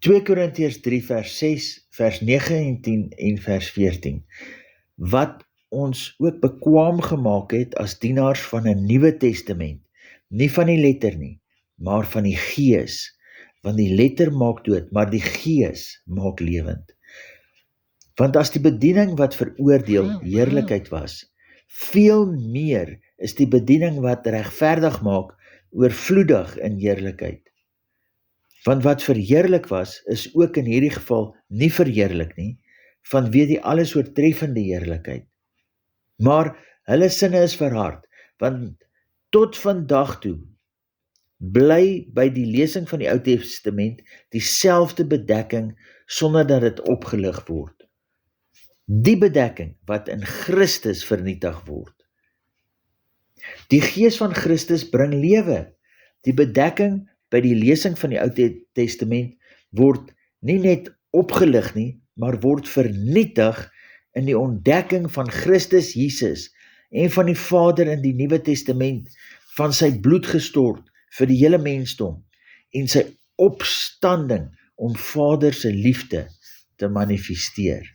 2 Korintiërs 3 vers 6, vers 9 en 10 en vers 14, wat ons ook bekwaam gemaak het as dienaars van 'n Nuwe Testament, nie van die letter nie, maar van die Gees, want die letter maak dood, maar die Gees maak lewend. Want as die bediening wat veroordeel heerlikheid was, veel meer is die bediening wat regverdig maak oorvloedig in heerlikheid. Want wat verheerlik was, is ook in hierdie geval nie verheerlik nie, vanweë die alles oortreffende heerlikheid. Maar hulle sinne is verhard, want tot vandag toe bly by die lesing van die Ou Testament dieselfde bedekking sonder dat dit opgelig word. Die bedekking wat in Christus vernietig word. Die Gees van Christus bring lewe. Die bedekking by die lesing van die Ou Testament word nie net opgelig nie, maar word vernietig in die ontdekking van Christus Jesus en van die Vader in die Nuwe Testament, van sy bloed gestort vir die hele mensdom en sy opstanding om Vader se liefde te manifesteer.